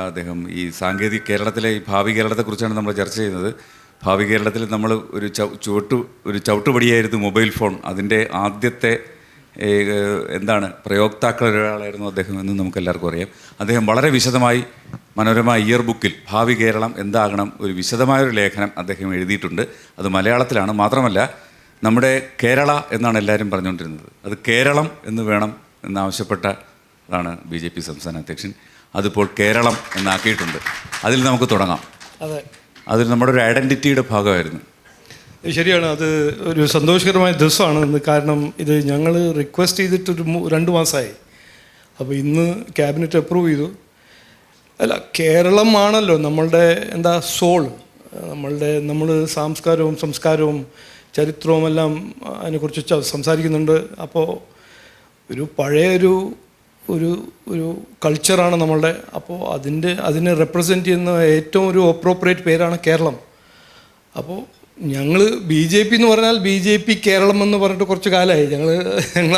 അദ്ദേഹം ഈ സാങ്കേതിക കേരളത്തിലെ ഈ ഭാവി കേരളത്തെക്കുറിച്ചാണ് നമ്മൾ ചർച്ച ചെയ്യുന്നത്. ഭാവി കേരളത്തിൽ നമ്മൾ ഒരു ചവിട്ടുപടിയായിരുന്നു മൊബൈൽ ഫോൺ. അതിൻ്റെ ആദ്യത്തെ പ്രയോക്താക്കളൊരാളായിരുന്നു അദ്ദേഹം എന്ന് നമുക്കെല്ലാവർക്കും അറിയാം. അദ്ദേഹം വളരെ വിശദമായി മനോരമ ഇയർ ബുക്കിൽ ഭാവി കേരളം എന്താകണം ഒരു വിശദമായൊരു ലേഖനം അദ്ദേഹം എഴുതിയിട്ടുണ്ട്. അത് മലയാളത്തിലാണ്. മാത്രമല്ല നമ്മുടെ കേരള എന്നാണ് എല്ലാവരും പറഞ്ഞുകൊണ്ടിരുന്നത്. അത് കേരളം എന്ന് വേണം എന്നാവശ്യപ്പെട്ടതാണ് BJP സംസ്ഥാന അധ്യക്ഷൻ. അതിപ്പോൾ കേരളം എന്നാക്കിയിട്ടുണ്ട്. അതിൽ നമുക്ക് തുടങ്ങാം. അതെ, അതിൽ നമ്മുടെ ഒരു ഐഡൻറ്റിറ്റിയുടെ ഭാഗമായിരുന്നു. ശരിയാണ്. അത് ഒരു സന്തോഷകരമായ ദിവസമാണ്. കാരണം ഇത് ഞങ്ങൾ റിക്വസ്റ്റ് ചെയ്തിട്ട് 2 മാസമായി. അപ്പോൾ ഇന്ന് ക്യാബിനറ്റ് അപ്രൂവ് ചെയ്തു. അല്ല, കേരളം ആണല്ലോ നമ്മളുടെ സോൾ. നമ്മൾ സംസ്കാരവും ചരിത്രവും എല്ലാം അതിനെക്കുറിച്ച് സംസാരിക്കുന്നുണ്ട്. അപ്പോൾ ഒരു പഴയൊരു കൾച്ചറാണ് നമ്മളുടെ. അപ്പോൾ അതിനെ റെപ്രസെൻറ്റ് ചെയ്യുന്ന ഏറ്റവും ഒരു അപ്രോപ്രിയേറ്റ് പേരാണ് കേരളം. അപ്പോൾ ഞങ്ങൾ BJP എന്ന് പറഞ്ഞാൽ BJP കേരളം എന്ന് പറഞ്ഞിട്ട് കുറച്ച് കാലമായി ഞങ്ങൾ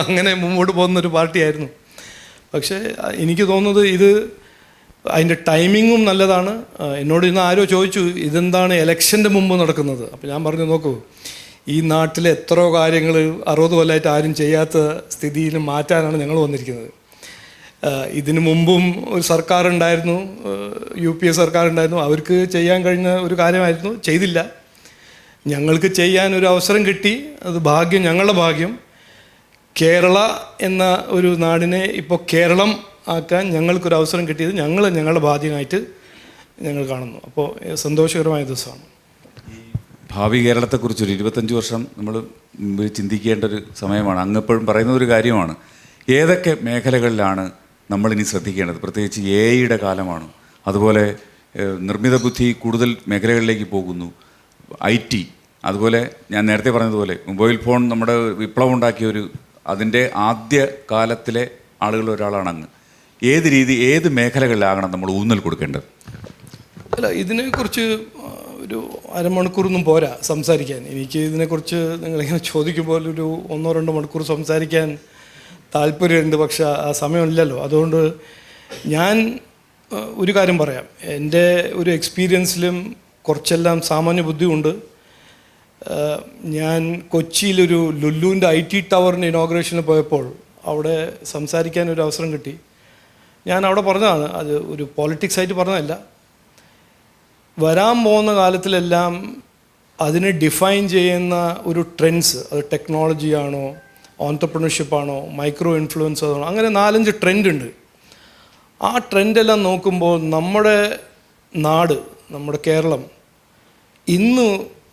അങ്ങനെ മുമ്പോട്ട് പോകുന്നൊരു പാർട്ടിയായിരുന്നു. പക്ഷേ എനിക്ക് തോന്നുന്നത് ഇത് അതിൻ്റെ ടൈമിങ്ങും നല്ലതാണ്. എന്നോട് ഇന്ന് ആരോ ചോദിച്ചു ഇതെന്താണ് ഇലക്ഷൻ്റെ മുമ്പ് നടക്കുന്നത്. അപ്പോൾ ഞാൻ പറഞ്ഞു, നോക്കൂ, ഈ നാട്ടിലെ എത്രയോ കാര്യങ്ങൾ 60 കൊല്ലമായിട്ട് ആരും ചെയ്യാത്ത സ്ഥിതിയിൽ മാറ്റാനാണ് ഞങ്ങൾ വന്നിരിക്കുന്നത്. ഇതിനു മുമ്പും ഒരു സർക്കാർ ഉണ്ടായിരുന്നു, UPA സർക്കാർ ഉണ്ടായിരുന്നു. അവർക്ക് ചെയ്യാൻ കഴിഞ്ഞ ഒരു കാര്യമായിരുന്നു, ചെയ്തില്ല. ഞങ്ങൾക്ക് ചെയ്യാൻ ഒരു അവസരം കിട്ടി. അത് ഭാഗ്യം, ഞങ്ങളുടെ ഭാഗ്യം. കേരള എന്ന ഒരു നാടിനെ ഇപ്പോൾ കേരളം ആക്കാൻ ഞങ്ങൾക്കൊരു അവസരം കിട്ടിയത് ഞങ്ങളുടെ ഭാഗ്യമായിട്ട് ഞങ്ങൾ കാണുന്നു. അപ്പോൾ സന്തോഷകരമായ ദിവസമാണ്. ഭാവി കേരളത്തെക്കുറിച്ചൊരു 25 വർഷം നമ്മൾ ചിന്തിക്കേണ്ട ഒരു സമയമാണ്. അങ്ങെപ്പോഴും പറയുന്ന ഒരു കാര്യമാണ്, ഏതൊക്കെ മേഖലകളിലാണ് നമ്മളിനി ശ്രദ്ധിക്കേണ്ടത്. പ്രത്യേകിച്ച് AI കാലമാണ്. അതുപോലെ നിർമ്മിത ബുദ്ധി കൂടുതൽ മേഖലകളിലേക്ക് പോകുന്നു. IT, അതുപോലെ ഞാൻ നേരത്തെ പറഞ്ഞതുപോലെ മൊബൈൽ ഫോൺ നമ്മുടെ വിപ്ലവം ഉണ്ടാക്കിയൊരു അതിൻ്റെ ആദ്യ കാലത്തിലെ ആളുകളിൽ ഒരാളാണ് അങ്ങ്. ഏത് മേഖലകളിലാകണം നമ്മൾ ഊന്നൽ കൊടുക്കേണ്ടത്? അല്ല, ഇതിനെക്കുറിച്ച് ഒരു അരമണിക്കൂറൊന്നും പോരാ സംസാരിക്കാൻ. എനിക്ക് ഇതിനെക്കുറിച്ച് നിങ്ങളിങ്ങനെ ചോദിക്കുമ്പോൾ ഒരു 1-2 മണിക്കൂർ സംസാരിക്കാൻ താല്പര്യമുണ്ട്. പക്ഷെ ആ സമയമില്ലല്ലോ. അതുകൊണ്ട് ഞാൻ ഒരു കാര്യം പറയാം. എൻ്റെ ഒരു എക്സ്പീരിയൻസിലും കുറച്ചെല്ലാം സാമാന്യ ബുദ്ധിയുണ്ട്. ഞാൻ കൊച്ചിയിലൊരു ലുലുവിൻ്റെ IT ടവറിൻ്റെ ഇനോഗ്രേഷന് പോയപ്പോൾ അവിടെ സംസാരിക്കാൻ ഒരു അവസരം കിട്ടി. ഞാൻ അവിടെ പറഞ്ഞതാണ്, അത് ഒരു പോളിറ്റിക്സ് ആയിട്ട് പറഞ്ഞതല്ല. വരാൻ പോകുന്ന കാലത്തിലെല്ലാം അതിനെ ഡിഫൈൻ ചെയ്യുന്ന ഒരു ട്രെൻഡ്സ്, അത് ടെക്നോളജിയാണോ, ഓൺട്രപ്രണർഷിപ്പാണോ, മൈക്രോ ഇൻഫ്ലുവൻസർ ആണോ, അങ്ങനെ 4-5 ട്രെൻഡ് ഉണ്ട്. ആ ട്രെൻഡെല്ലാം നോക്കുമ്പോൾ നമ്മുടെ നാട്, നമ്മുടെ കേരളം ഇന്ന്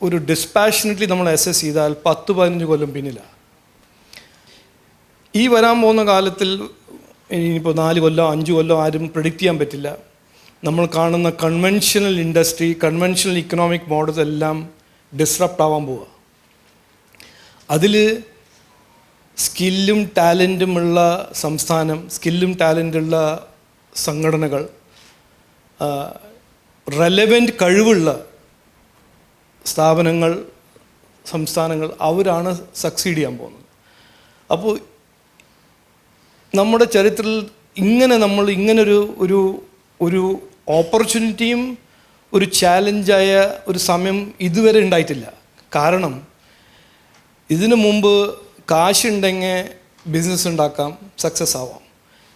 ഒരു ഡിസ്പാഷനറ്റ്ലി നമ്മൾ അസസ് ചെയ്താൽ 10-15 കൊല്ലം പിന്നിലാണ്. ഈ വരാൻ പോകുന്ന കാലത്തിൽ ഇനിയിപ്പോൾ 4 കൊല്ലം 5 കൊല്ലം ആരും പ്രെഡിക്റ്റ് ചെയ്യാൻ പറ്റില്ല. നമ്മൾ കാണുന്ന conventional industry, conventional economic models എല്ലാം ഡിസ്റപ്റ്റ് ആവാൻ പോവുക. അതിൽ സ്കില്ലും ടാലൻറ്റുമുള്ള സംസ്ഥാനം, സ്കില്ലും ടാലൻറ്റുള്ള സംഘടനകൾ, റെലവൻറ്റ് കഴിവുള്ള സ്ഥാപനങ്ങൾ, സംസ്ഥാനങ്ങൾ, അവരാണ് സക്സീഡ് ചെയ്യാൻ പോകുന്നത്. അപ്പോൾ നമ്മുടെ ചരിത്രത്തിൽ ഒരു ഓപ്പർച്യൂണിറ്റിയും ഒരു ചാലഞ്ചായ ഒരു സമയം ഇതുവരെ ഉണ്ടായിട്ടില്ല. കാരണം ഇതിനു മുമ്പ് കാശുണ്ടെങ്കിൽ ബിസിനസ് ഉണ്ടാക്കാം, സക്സസ് ആവാം.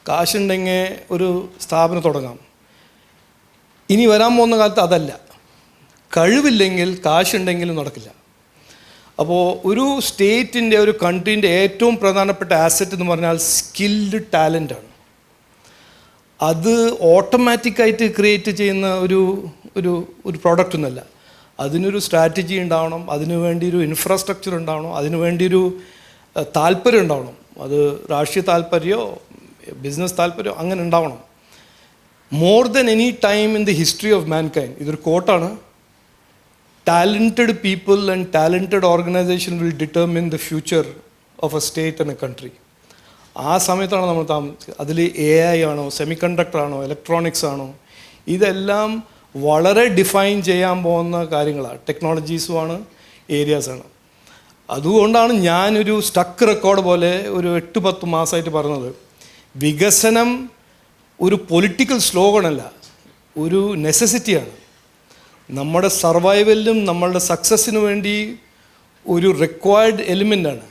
കാശുണ്ടെങ്കിൽ ഒരു സ്ഥാപനം തുടങ്ങാം. ഇനി വരാൻ പോകുന്ന കാലത്ത് അതല്ല. കഴിവില്ലെങ്കിൽ കാശുണ്ടെങ്കിലും നടക്കില്ല. അപ്പോൾ ഒരു സ്റ്റേറ്റിൻ്റെ, ഒരു കൺട്രീൻ്റെ ഏറ്റവും പ്രധാനപ്പെട്ട ആസറ്റ് എന്ന് പറഞ്ഞാൽ സ്കിൽഡ് ടാലൻ്റാണ്. അത് ഓട്ടോമാറ്റിക്കായിട്ട് ക്രിയേറ്റ് ചെയ്യുന്ന ഒരു പ്രോഡക്റ്റ് ഒന്നുമല്ല. അതിനൊരു സ്ട്രാറ്റജി ഉണ്ടാവണം, അതിനു വേണ്ടി ഒരു ഇൻഫ്രാസ്ട്രക്ചർ ഉണ്ടാവണം, അതിനു വേണ്ടി ഒരു താല്പര്യം ഉണ്ടാവണം. അത് രാഷ്ട്രീയ താല്പര്യമോ ബിസിനസ് താല്പര്യമോ അങ്ങനെ ഉണ്ടാവണം. More than any time in the history of mankind, ഇതൊരു കോട്ടാണ്, talented people and talented organization will determine the future of a state and a country. ആ സമയത്താണ് നമ്മൾ അതിൽ AI ആണോ, സെമി കണ്ടക്ടർ ആണോ, ഇലക്ട്രോണിക്സ് ആണോ, ഇതെല്ലാം വളരെ ഡിഫൈൻ ചെയ്യാൻ പോകുന്ന കാര്യങ്ങളാണ്. ടെക്നോളജീസുമാണ്, ഏരിയാസാണ്. അതുകൊണ്ടാണ് ഞാനൊരു സ്റ്റക്ക് റെക്കോർഡ് പോലെ ഒരു 8-10 മാസമായിട്ട് പറഞ്ഞത്, വികസനം ഒരു പൊളിറ്റിക്കൽ സ്ലോഗനല്ല, ഒരു നെസസിറ്റിയാണ്. നമ്മുടെ സർവൈവലിനും നമ്മളുടെ സക്സസ്സിന് വേണ്ടി ഒരു റിക്വയർഡ് എലിമെൻ്റാണ്.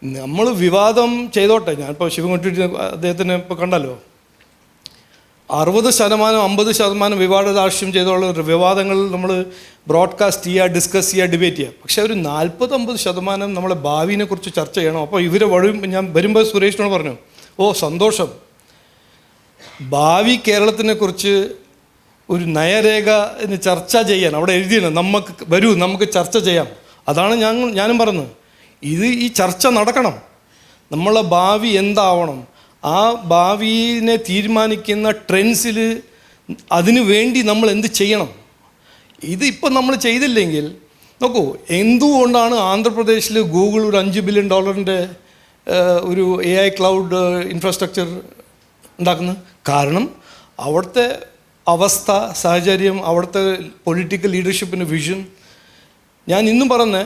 നമ്മൾ വിവാദം ചെയ്തോട്ടെ, ഞാനിപ്പോൾ ശിവൻകുട്ടി അദ്ദേഹത്തിന് ഇപ്പോൾ കണ്ടല്ലോ, 60% 50% വിവാദ രാഷ്ട്രീയം ചെയ്തുള്ള വിവാദങ്ങൾ നമ്മൾ ബ്രോഡ്കാസ്റ്റ് ചെയ്യുക, ഡിസ്കസ് ചെയ്യുക, ഡിബേറ്റ് ചെയ്യുക. പക്ഷേ ഒരു 40-50% നമ്മളെ ഭാവിയെക്കുറിച്ച് ചർച്ച ചെയ്യണം. അപ്പോൾ ഇവരെ ഞാൻ വരുമ്പോൾ സുരേഷിനോട് പറഞ്ഞു, സന്തോഷം, ഭാവി കേരളത്തിനെക്കുറിച്ച് ഒരു നയരേഖ എന്ന് ചർച്ച ചെയ്യാൻ അവിടെ എഴുതിയാണ്, നമുക്ക് ചർച്ച ചെയ്യാം. അതാണ് ഞാനും പറഞ്ഞത്. ഈ ചർച്ച നടക്കണം. നമ്മളെ ഭാവി എന്താവണം, ആ ഭാവിയെ തീരുമാനിക്കുന്ന ട്രെൻഡ്സിൽ അതിനു വേണ്ടി നമ്മൾ എന്ത് ചെയ്യണം. ഇതിപ്പോൾ നമ്മൾ ചെയ്തില്ലെങ്കിൽ നോക്കൂ, എന്തുകൊണ്ടാണ് ആന്ധ്രാപ്രദേശിൽ ഗൂഗിൾ ഒരു $5 ബില്യൺ ഒരു AI ക്ലൗഡ് ഇൻഫ്രാസ്ട്രക്ചർ ഉണ്ടാക്കുന്നത്? കാരണം അവിടുത്തെ അവസ്ഥ, സാഹചര്യം, അവിടുത്തെ പൊളിറ്റിക്കൽ ലീഡർഷിപ്പിൻ്റെ വിഷൻ. ഞാൻ ഇന്നും പറഞ്ഞ്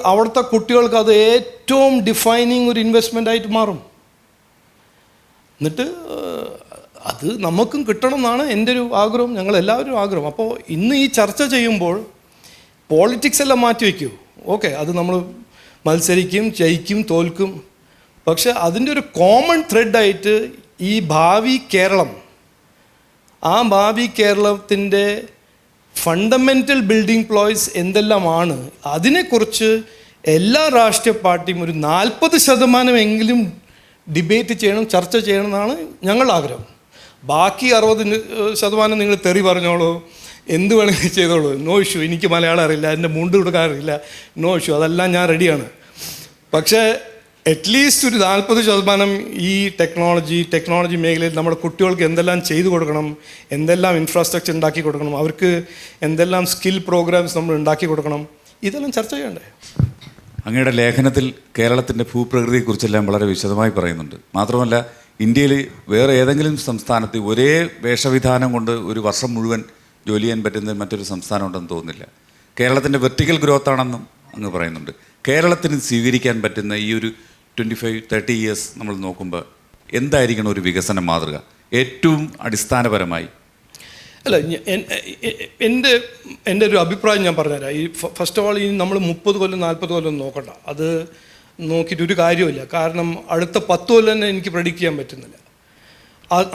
അവിടുത്തെ കുട്ടികൾക്ക് അത് ഏറ്റവും ഡിഫൈനിങ് ഒരു ഇൻവെസ്റ്റ്മെൻ്റ് ആയിട്ട് മാറും. എന്നിട്ട് അത് നമുക്കും കിട്ടണം എന്നാണ് എൻ്റെ ഒരു ആഗ്രഹം, ഞങ്ങളെല്ലാവരും ആഗ്രഹം. അപ്പോൾ ഇന്ന് ഈ ചർച്ച ചെയ്യുമ്പോൾ പോളിറ്റിക്സ് എല്ലാം മാറ്റി വയ്ക്കൂ. ഓക്കെ, അത് നമ്മൾ മത്സരിക്കും, ജയിക്കും, തോൽക്കും. പക്ഷെ അതിൻ്റെ ഒരു കോമൺ ത്രെഡായിട്ട് ഈ ഭാവി കേരളം, ആ ഭാവി കേരളത്തിൻ്റെ ഫണ്ടമെൻ്റൽ ബിൽഡിംഗ് ബ്ലോക്സ് എന്തെല്ലാമാണ്, അതിനെക്കുറിച്ച് എല്ലാ രാഷ്ട്രീയ പാർട്ടിയും ഒരു 40% എങ്കിലും ഡിബേറ്റ് ചെയ്യണം, ചർച്ച ചെയ്യണം എന്നാണ് ഞങ്ങളുടെ ആഗ്രഹം. ബാക്കി 60% നിങ്ങൾ തെറി പറഞ്ഞോളൂ, എന്ത് വേണമെങ്കിൽ ചെയ്തോളൂ, നോ ഇഷ്യൂ. എനിക്ക് മലയാളം അറിയില്ല, എൻ്റെ മുണ്ട് കൊടുക്കാറില്ല, നോ ഇഷ്യൂ, അതെല്ലാം ഞാൻ റെഡിയാണ്. പക്ഷേ അറ്റ്ലീസ്റ്റ് ഒരു 40% ഈ ടെക്നോളജി മേഖലയിൽ നമ്മുടെ കുട്ടികൾക്ക് എന്തെല്ലാം ചെയ്തു കൊടുക്കണം, എന്തെല്ലാം ഇൻഫ്രാസ്ട്രക്ചർ ഉണ്ടാക്കി കൊടുക്കണം, അവർക്ക് എന്തെല്ലാം സ്കിൽ പ്രോഗ്രാംസ് നമ്മൾ ഉണ്ടാക്കി കൊടുക്കണം, ഇതെല്ലാം ചർച്ച ചെയ്യണ്ടേ? അങ്ങയുടെ ലേഖനത്തിൽ കേരളത്തിൻ്റെ ഭൂപ്രകൃതിയെക്കുറിച്ചെല്ലാം വളരെ വിശദമായി പറയുന്നുണ്ട്. മാത്രമല്ല, ഇന്ത്യയിൽ വേറെ ഏതെങ്കിലും സംസ്ഥാനത്ത് ഒരേ വേഷവിധാനം കൊണ്ട് ഒരു വർഷം മുഴുവൻ ജോലി ചെയ്യാൻ പറ്റുന്ന മറ്റൊരു സംസ്ഥാനം ഉണ്ടെന്ന് തോന്നുന്നില്ല. കേരളത്തിൻ്റെ വെർട്ടിക്കൽ ഗ്രോത്ത് ആണെന്നും അങ്ങ് പറയുന്നുണ്ട്. കേരളത്തിന് സ്വീകരിക്കാൻ പറ്റുന്ന ഈ ഒരു 25-30 ഇയേഴ്സ് നമ്മൾ നോക്കുമ്പോൾ എന്തായിരിക്കണം ഒരു വികസന മാതൃക ഏറ്റവും അടിസ്ഥാനപരമായി? അല്ല, എൻ്റെ ഒരു അഭിപ്രായം ഞാൻ പറഞ്ഞുതരാം. ഈ ഫസ്റ്റ് ഓഫ് ഓൾ ഈ നമ്മൾ 30 കൊല്ലം 40 കൊല്ലം നോക്കണ്ട, അത് നോക്കിയിട്ട് ഒരു കാര്യമില്ല. കാരണം അടുത്ത 10 കൊല്ലം തന്നെ എനിക്ക് പ്രെഡിക്റ്റ് ചെയ്യാൻ പറ്റുന്നില്ല.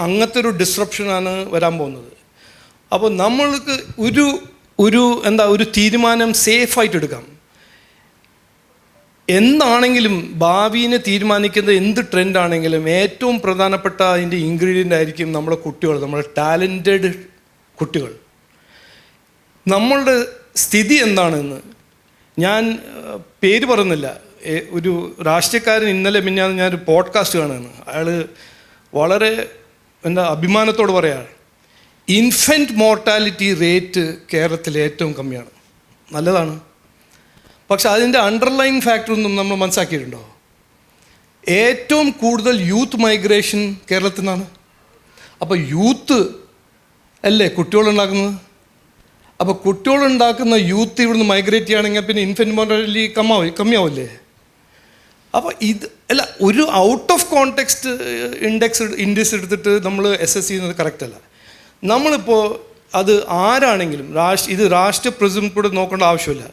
അങ്ങനത്തെ ഒരു ഡിസ്റപ്ഷനാണ് വരാൻ പോകുന്നത്. അപ്പോൾ നമ്മൾക്ക് ഒരു തീരുമാനം സേഫായിട്ട് എടുക്കാം. എന്താണെങ്കിലും ഭാവിയെ തീരുമാനിക്കുന്ന എന്ത് ട്രെൻഡാണെങ്കിലും ഏറ്റവും പ്രധാനപ്പെട്ട അതിൻ്റെ ഇൻഗ്രീഡിയൻ്റ് ആയിരിക്കും നമ്മുടെ കുട്ടികൾ, നമ്മുടെ ടാലൻറ്റഡ് കുട്ടികൾ. നമ്മളുടെ സ്ഥിതി എന്താണെന്ന് ഞാൻ പേര് പറയുന്നില്ല. ഒരു രാഷ്ട്രീയക്കാരൻ ഇന്നലെ ഞാനൊരു പോഡ്കാസ്റ്റ് കാണുകയാണ്. അയാൾ വളരെ അഭിമാനത്തോട് പറയാണ്, ഇൻഫൻറ്റ് മോർട്ടാലിറ്റി റേറ്റ് കേരളത്തിൽ ഏറ്റവും കമ്മിയാണ്. നല്ലതാണ്. പക്ഷെ അതിൻ്റെ അണ്ടർലൈൻ ഫാക്ടറൊന്നും നമ്മൾ മനസ്സിലാക്കിയിട്ടുണ്ടോ? ഏറ്റവും കൂടുതൽ യൂത്ത് മൈഗ്രേഷൻ കേരളത്തിൽ നിന്നാണ്. അപ്പോൾ യൂത്ത് അല്ലേ കുട്ടികളുണ്ടാക്കുന്നത്. അപ്പോൾ കുട്ടികളുണ്ടാക്കുന്ന യൂത്ത് ഇവിടുന്ന് മൈഗ്രേറ്റ് ചെയ്യുകയാണെങ്കിൽ പിന്നെ ഇൻഫൻറ്റ് മോർട്ടാലിറ്റി കമ്മിയാവില്ലേ? അപ്പോൾ അല്ല, ഒരു ഔട്ട് ഓഫ് കോണ്ടെക്സ്റ്റ് ഇൻഡെക്സ് എടുത്തിട്ട് നമ്മൾ അസസ് ചെയ്യുന്നത് കറക്റ്റല്ല. നമ്മളിപ്പോൾ അത് ആരാണെങ്കിലും ഇത് രാഷ്ട്രീയ പ്രിസം കൂടെ നോക്കേണ്ട ആവശ്യമില്ല.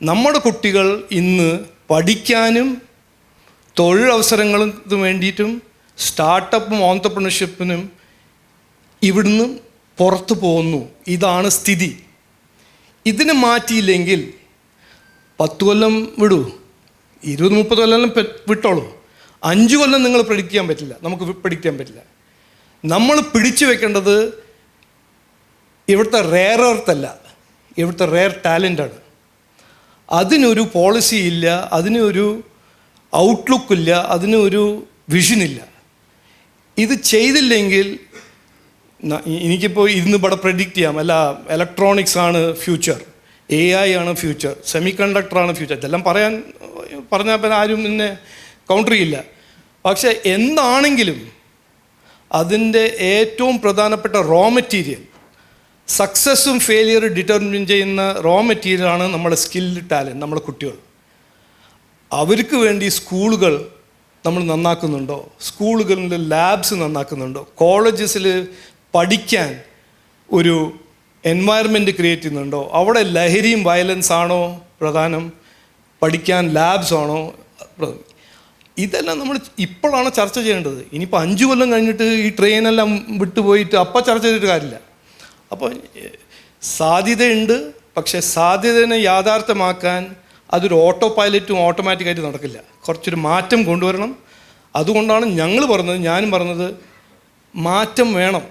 നമ്മുടെ കുട്ടികൾ ഇന്ന് പഠിക്കാനും തൊഴിലവസരങ്ങൾക്ക് വേണ്ടിയിട്ടും സ്റ്റാർട്ടപ്പും ഓൺട്രപ്രണർഷിപ്പിനും ഇവിടുന്ന് പുറത്തു പോകുന്നു. ഇതാണ് സ്ഥിതി. ഇതിനെ മാറ്റിയില്ലെങ്കിൽ 10 കൊല്ലം വിടൂ, 20-30 കൊല്ലം വിട്ടോളൂ, 5 കൊല്ലം നിങ്ങൾ പ്രെഡിക്റ്റ് ചെയ്യാൻ പറ്റില്ല, നമുക്ക് പ്രെഡിക്റ്റ് ചെയ്യാൻ പറ്റില്ല. നമ്മൾ പിടിച്ചു വെക്കേണ്ടത് ഇവിടുത്തെ റെയർ എർത്തല്ല, ഇവിടുത്തെ റെയർ ടാലൻ്റാണ്. അതിനൊരു പോളിസി ഇല്ല, അതിനൊരു ഔട്ട്ലുക്കില്ല, അതിനൊരു വിഷനില്ല. ഇത് ചെയ്തില്ലെങ്കിൽ എനിക്കിപ്പോൾ ഇന്ന് ഇവിടെ പ്രെഡിക്റ്റ് ചെയ്യാം, അല്ല ഇലക്ട്രോണിക്സ് ആണ് ഫ്യൂച്ചർ, AI ആണ് ഫ്യൂച്ചർ, സെമി കണ്ടക്ടറാണ് ഫ്യൂച്ചർ, ഇതെല്ലാം പറഞ്ഞാൽ പിന്നെ ആരും പിന്നെ കൗണ്ടർ ചെയ്യില്ല. പക്ഷേ എന്താണെങ്കിലും അതിൻ്റെ ഏറ്റവും പ്രധാനപ്പെട്ട റോ മെറ്റീരിയൽ, സക്സസ്സും ഫെയിലിയർ ഡിറ്റർമിൻ ചെയ്യുന്ന റോ മെറ്റീരിയലാണ് നമ്മുടെ സ്കിൽഡ് ടാലൻറ്റ്, നമ്മുടെ കുട്ടികൾ. അവർക്ക് വേണ്ടി സ്കൂളുകൾ നമ്മൾ നന്നാക്കുന്നുണ്ടോ? സ്കൂളുകളിൽ ലാബ്സ് നന്നാക്കുന്നുണ്ടോ? കോളേജസിൽ പഠിക്കാൻ ഒരു എൻവയറമെൻറ്റ് ക്രിയേറ്റ് ചെയ്യുന്നുണ്ടോ? അവിടെ ലഹരിയും വയലൻസ് ആണോ പ്രധാനം? പഠിക്കാൻ ലാബ്സ് ആണോ? ഇതെല്ലാം നമ്മൾ ഇപ്പോഴാണ് ചർച്ച ചെയ്യേണ്ടത്. ഇനിയിപ്പോൾ 5 കൊല്ലം കഴിഞ്ഞിട്ട് ഈ ട്രെയിനെല്ലാം വിട്ടുപോയിട്ട് അപ്പം ചർച്ച ചെയ്തിട്ട് കാര്യമില്ല. അപ്പോൾ സാധ്യതയുണ്ട്, പക്ഷേ സാധ്യതയെ യാഥാർത്ഥ്യമാക്കാൻ അതൊരു ഓട്ടോ പൈലറ്റും ഓട്ടോമാറ്റിക്കായിട്ട് നടക്കില്ല. കുറച്ചൊരു മാറ്റം കൊണ്ടുവരണം. അതുകൊണ്ടാണ് ഞാനും പറഞ്ഞത് മാറ്റം വേണം.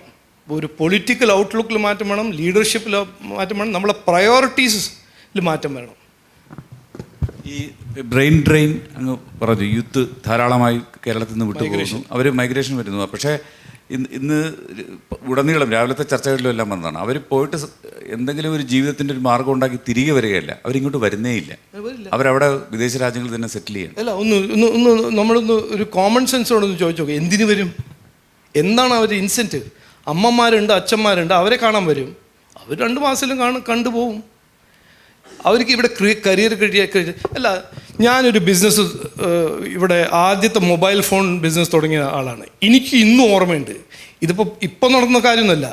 ഒരു പൊളിറ്റിക്കൽ ഔട്ട്ലുക്കിൽ മാറ്റം വേണം, ലീഡർഷിപ്പിൽ മാറ്റം വേണം, നമ്മളെ പ്രയോറിറ്റീസിൽ മാറ്റം വേണം. ഈ ബ്രെയിൻ ഡ്രെയിൻ അങ്ങ് പറഞ്ഞു, യൂത്ത് ധാരാളമായി കേരളത്തിൽ നിന്ന് വിട്ടുപോകുന്നു, അവർ മൈഗ്രേഷൻ വരുന്നു. പക്ഷേ ഇന്ന് ഉടനീളം രാവിലത്തെ ചർച്ചകളിലും എല്ലാം വന്നതാണ്, അവർ പോയിട്ട് എന്തെങ്കിലും ഒരു ജീവിതത്തിൻ്റെ ഒരു മാർഗ്ഗം ഉണ്ടാക്കി തിരികെ വരികയല്ല, അവരിങ്ങോട്ട് വരുന്നേയില്ല. അവരവിടെ വിദേശ രാജ്യങ്ങളിൽ തന്നെ സെറ്റിൽ ചെയ്യണം. അല്ല, നമ്മളൊന്ന് ഒരു കോമൺ സെൻസോടൊന്ന് ചോദിച്ചു നോക്കുക, എന്തിനു വരും? എന്താണ് അവർ ഇൻസെൻറ്റീവ്? അമ്മമാരുണ്ട്, അച്ഛന്മാരുണ്ട്, അവരെ കാണാൻ വരും. അവർ 2 മാസത്തിലും കണ്ടുപോകും. അവർക്ക് ഇവിടെ കരിയർ അല്ല. ഞാനൊരു ബിസിനസ് ഇവിടെ ആദ്യത്തെ മൊബൈൽ ഫോൺ ബിസിനസ് തുടങ്ങിയ ആളാണ്. എനിക്ക് ഇന്നും ഓർമ്മയുണ്ട്. ഇപ്പം നടന്ന കാര്യമൊന്നുമല്ല.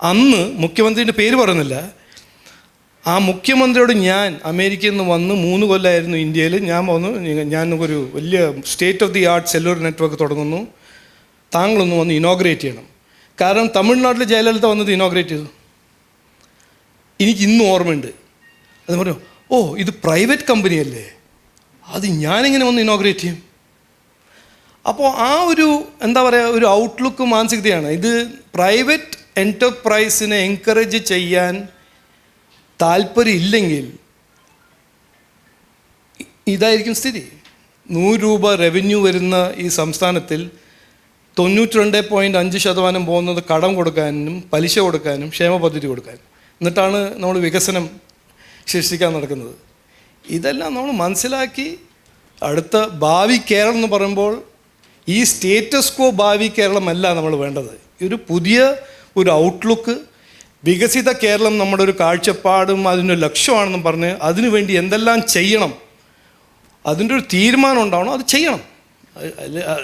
അന്ന് മുഖ്യമന്ത്രിൻ്റെ പേര് പറയുന്നില്ല, ആ മുഖ്യമന്ത്രിയോട് ഞാൻ അമേരിക്കയിൽ നിന്ന് വന്ന് 3 കൊല്ലമായിരുന്നു ഇന്ത്യയിൽ. ഞാൻ ഒരു വലിയ state of the art cellular network തുടങ്ങുന്നു, താങ്കളൊന്ന് വന്ന് ഇനോഗ്രേറ്റ് ചെയ്യണം. കാരണം തമിഴ്നാട്ടിൽ ജയലളിത വന്നത് ഇനോഗ്രേറ്റ് ചെയ്തു. എനിക്ക് ഇന്നും ഓർമ്മയുണ്ട്. അത് പറഞ്ഞു, ഓ ഇത് പ്രൈവറ്റ് കമ്പനിയല്ലേ, അത് ഞാനിങ്ങനെ വന്ന് ഇനോഗ്രേറ്റ് ചെയ്യും. അപ്പോൾ ആ ഒരു എന്താ പറയുക, ഒരു ഔട്ട്ലുക്ക് മാനസികതയാണ് ഇത്. പ്രൈവറ്റ് എൻ്റർപ്രൈസിനെ എൻകറേജ് ചെയ്യാൻ താല്പര്യം ഇല്ലെങ്കിൽ ഇതായിരിക്കും സ്ഥിതി. 100 രൂപ റവന്യൂ വരുന്ന ഈ സംസ്ഥാനത്തിൽ 92.5% പോകുന്നത് കടം കൊടുക്കാനും പലിശ കൊടുക്കാനും ക്ഷേമ പദ്ധതി കൊടുക്കാനും. എന്നിട്ടാണ് നമ്മൾ വികസനം സൃഷ്ടിക്കാൻ നടക്കുന്നത്. ഇതെല്ലാം നമ്മൾ മനസ്സിലാക്കി അടുത്ത ഭാവി കേരളം എന്ന് പറയുമ്പോൾ ഈ സ്റ്റേറ്റസ് കോ ഭാവി കേരളമല്ല നമ്മൾ വേണ്ടത്. ഒരു പുതിയ ഒരു ഔട്ട്ലുക്ക്, വികസിത കേരളം നമ്മുടെ ഒരു കാഴ്ചപ്പാടും അതിൻ്റെ ലക്ഷ്യമാണെന്നും പറഞ്ഞ് അതിനുവേണ്ടി എന്തെല്ലാം ചെയ്യണം അതിൻ്റെ ഒരു തീരുമാനം ഉണ്ടാവണം, അത് ചെയ്യണം.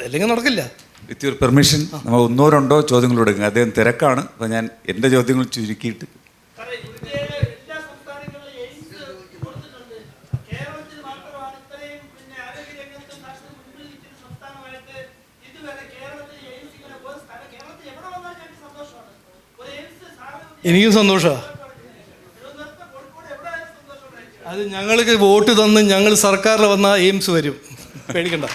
അല്ലെങ്കിൽ നടക്കില്ല. വിത്ത് യുവർ പെർമിഷൻ നമ്മൾ 1-2 ചോദ്യങ്ങൾ എടുക്കുക. അദ്ദേഹം തിരക്കാണ്, അപ്പോൾ ഞാൻ എൻ്റെ ചോദ്യങ്ങൾ ചുരുക്കിയിട്ട്. എനിക്കും സന്തോഷമാണ്. അത് ഞങ്ങൾക്ക് വോട്ട് തന്ന് ഞങ്ങൾ സർക്കാരിൽ വന്നാൽ എയിംസ് വരും, പേടിക്കണ്ട.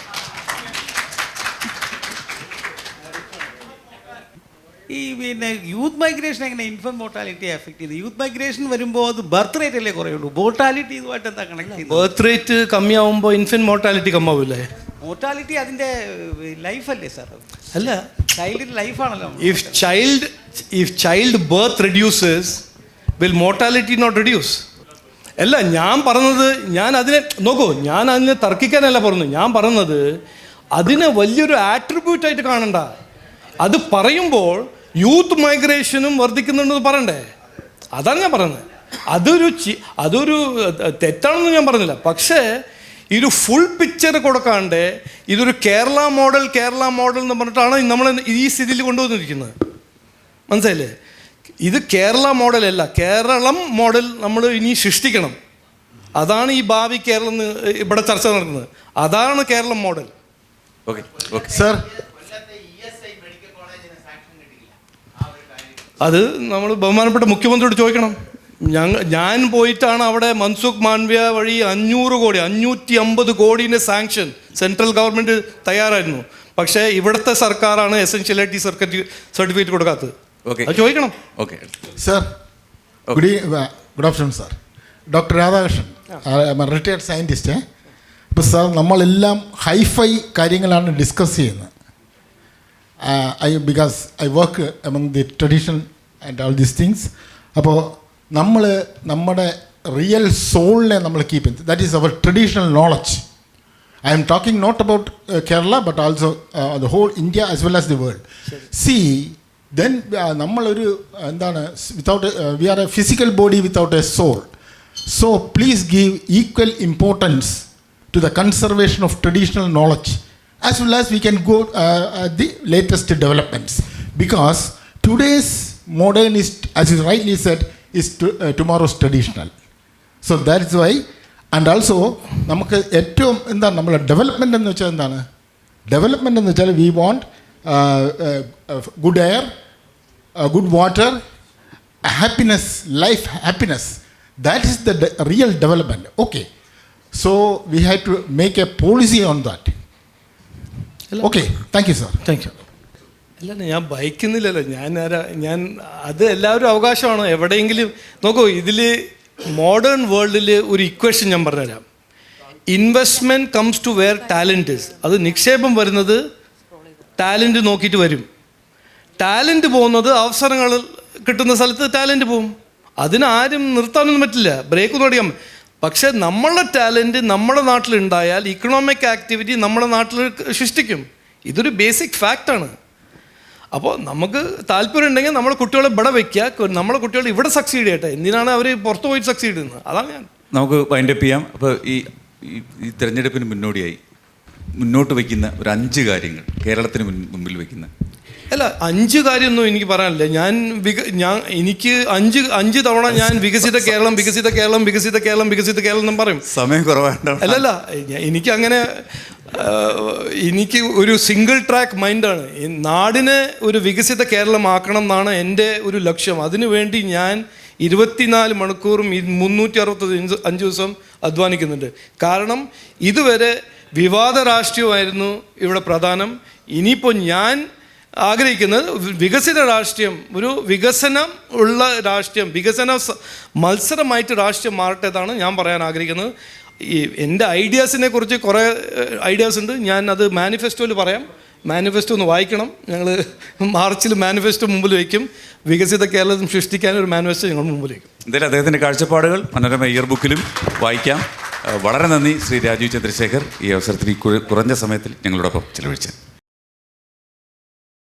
ഈ പിന്നെ യൂത്ത് മൈഗ്രേഷൻ എങ്ങനെ ഇൻഫന്റ് മോർട്ടാലിറ്റി എഫക്ട് ചെയ്ത്? യൂത്ത് മൈഗ്രേഷൻ വരുമ്പോൾ അത് ബർത്ത് റേറ്റ് അല്ലേ കുറയുള്ളൂ, മോർട്ടാലിറ്റി ഇതുമായിട്ട് എന്താ കണക്ട് ചെയ്യുന്നത്? ബർത്ത് റേറ്റ് കമ്മിയാവുമ്പോൾ ഇൻഫന്റ് മോർട്ടാലിറ്റി കമ്മിയാവില്ലേ? മോർട്ടാലിറ്റി അതിൻ്റെ ലൈഫല്ലേ സാർ? അല്ല, ചൈൽഡിൻ്റെ ലൈഫാണല്ലോ. if child birth reduces, will mortality not reduce? അല്ല, ഞാൻ അതിനെ തർക്കിക്കാനല്ല പറഞ്ഞത്. ഞാൻ പറഞ്ഞത് അതിനെ വലിയൊരു ആട്രിബ്യൂട്ടായിട്ട് കാണണ്ട. അത് പറയുമ്പോൾ യൂത്ത് മൈഗ്രേഷനും വർദ്ധിക്കുന്നുണ്ടെന്ന് പറയണ്ടേ? അതാണ് ഞാൻ പറയുന്നത്. അതൊരു തെറ്റാണെന്ന് ഞാൻ പറഞ്ഞില്ല. പക്ഷേ ഇതൊരു ഫുൾ പിക്ചർ കൊടുക്കാണ്ട് ഇതൊരു കേരള മോഡൽ എന്ന് പറഞ്ഞിട്ടാണ് നമ്മൾ ഈ സ്ഥിതിയിൽ കൊണ്ടുവന്നിരിക്കുന്നത്. മനസ്സിലായില്ലേ? ഇത് കേരള മോഡലല്ല, കേരളം മോഡൽ നമ്മൾ ഇനി സൃഷ്ടിക്കണം. അതാണ് ഈ ഭാവി കേരളം ഇവിടെ ചർച്ച നടക്കുന്നത്. അതാണ് കേരളം മോഡൽ. ഓക്കെ സർ, അത് നമ്മൾ ബഹുമാനപ്പെട്ട മുഖ്യമന്ത്രിയോട് ചോദിക്കണം. ഞാൻ പോയിട്ടാണ് അവിടെ മൻസുഖ് മാണ്ഡവ്യ വഴി 550 കോടിൻ്റെ സാങ്ഷൻ സെൻട്രൽ ഗവൺമെൻറ് തയ്യാറായിരുന്നു. പക്ഷേ ഇവിടുത്തെ സർക്കാരാണ് എസെൻഷ്യലായിട്ട് ഈ സർട്ടിഫിക്കറ്റ് കൊടുക്കാത്തത്. ചോദിക്കണം. Okay sir, good afternoon sir. Doctor Radhakrishnan, retired scientist. ഇപ്പോൾ സാർ, നമ്മളെല്ലാം ഹൈഫൈ കാര്യങ്ങളാണ് ഡിസ്കസ് ചെയ്യുന്നത്. Because I work among the traditional and all these things. അപ്പോൾ നമ്മുടെ റിയൽ സോളിനെ നമ്മൾ കീപ്പ് ചെയ്യുന്നത്, that is our traditional knowledge. I am talking not about Kerala but also the whole India as well as the world. See, then നമ്മളൊരു എന്താണ്, without we are a physical body without a soul. So please give equal importance to the conservation of traditional knowledge as well as we can go the latest developments, because today's modern is, as you rightly said, is tomorrow's traditional. So that's why, and also നമുക്ക് ഏറ്റവും എന്താണ് നമ്മളെ development എന്ന് വെച്ചാൽ എന്താണ്? Development എന്ന് വെച്ചാൽ we want good air, good water, happiness, life happiness. That is the real development. Okay. So we had to make a policy on that. Okay. Thank you, sir. Thank you. അല്ല ഞാൻ ഭയക്കുന്നില്ലല്ലോ, ഞാൻ അത് എല്ലാവരും അവകാശമാണ്. എവിടെയെങ്കിലും നോക്കൂ, ഇതിൽ മോഡേൺ വേൾഡിൽ ഒരു ഇക്വേഷൻ ഞാൻ പറഞ്ഞുതരാം. Investment comes to where talent is. അത് നിക്ഷേപം വരുന്നത് ടാലൻറ്റ് നോക്കിയിട്ട് വരും. ടാലൻറ്റ് പോകുന്നത് അവസരങ്ങൾ കിട്ടുന്ന സ്ഥലത്ത് ടാലൻറ്റ് പോകും. അതിനാരും നിർത്താനൊന്നും പറ്റില്ല, ബ്രേക്ക് തുടങ്ങാം. പക്ഷേ നമ്മളുടെ ടാലൻറ്റ് നമ്മുടെ നാട്ടിലുണ്ടായാൽ ഇക്കണോമിക് ആക്ടിവിറ്റി നമ്മുടെ നാട്ടിൽ സൃഷ്ടിക്കും. ഇതൊരു ബേസിക് ഫാക്റ്റാണ്. അപ്പോൾ നമുക്ക് താല്പര്യം ഉണ്ടെങ്കിൽ നമ്മുടെ കുട്ടികളെ ഇവിടെ വയ്ക്കുക, നമ്മുടെ കുട്ടികൾ ഇവിടെ സക്സീഡ് ചെയ്യട്ടെ. എന്തിനാണ് അവർ പുറത്ത് പോയി സക്സീഡ് ചെയ്യുന്നത്? അതാണ് ഞാൻ. നമുക്ക് വൈൻഡപ്പ് ചെയ്യാം. അപ്പോൾ ഈ തിരഞ്ഞെടുപ്പിന് മുന്നോടിയായി മുന്നോട്ട് വയ്ക്കുന്ന ഒരു 5 കാര്യങ്ങൾ കേരളത്തിന് മുമ്പിൽ വയ്ക്കുന്ന. അല്ല, 5 കാര്യമൊന്നും എനിക്ക് പറയാനില്ല. എനിക്ക് 5 തവണ ഞാൻ വികസിത കേരളം വികസിത കേരളം വികസിത കേരളം വികസിത കേരളം എന്നും പറയും. സമയം കുറവാണ്. അല്ലല്ല, എനിക്കങ്ങനെ എനിക്ക് ഒരു സിംഗിൾ ട്രാക്ക് മൈൻഡാണ്. നാടിനെ ഒരു വികസിത കേരളമാക്കണം എന്നാണ് എൻ്റെ ഒരു ലക്ഷ്യം. അതിനുവേണ്ടി ഞാൻ 24 മണിക്കൂറും 365 ദിവസം അധ്വാനിക്കുന്നുണ്ട്. കാരണം ഇതുവരെ വിവാദ രാഷ്ട്രീയമായിരുന്നു ഇവിടെ പ്രധാനം. ഇനിയിപ്പോൾ ഞാൻ ആഗ്രഹിക്കുന്നത് വികസിത രാഷ്ട്രീയം, ഒരു വികസനം ഉള്ള രാഷ്ട്രീയം, മത്സരമായിട്ട് രാഷ്ട്രീയം മാറട്ടേതാണ് ഞാൻ പറയാൻ ആഗ്രഹിക്കുന്നത്. എൻ്റെ ഐഡിയാസിനെ കുറിച്ച് കുറേ ഐഡിയാസ് ഉണ്ട്. ഞാൻ അത് മാനിഫെസ്റ്റോയിൽ പറയാം. മാനിഫെസ്റ്റോ ഒന്ന് വായിക്കണം. ഞങ്ങൾ മാർച്ചിൽ മാനിഫെസ്റ്റോ മുമ്പിൽ വയ്ക്കും. വികസിത കേരളം സൃഷ്ടിക്കാൻ ഒരു മാനിഫെസ്റ്റോ ഞങ്ങൾ മുമ്പിൽ വയ്ക്കും. എന്തായാലും അദ്ദേഹത്തിൻ്റെ കാഴ്ചപ്പാടുകൾ മനോരമ ഇയർ ബുക്കിലും വായിക്കാം. വളരെ നന്ദി ശ്രീ രാജീവ് ചന്ദ്രശേഖർ, ഈ അവസരത്തിൽ ഈ കുറഞ്ഞ സമയത്തിൽ ഞങ്ങളോടൊപ്പം ചിലവഴിച്ചത്.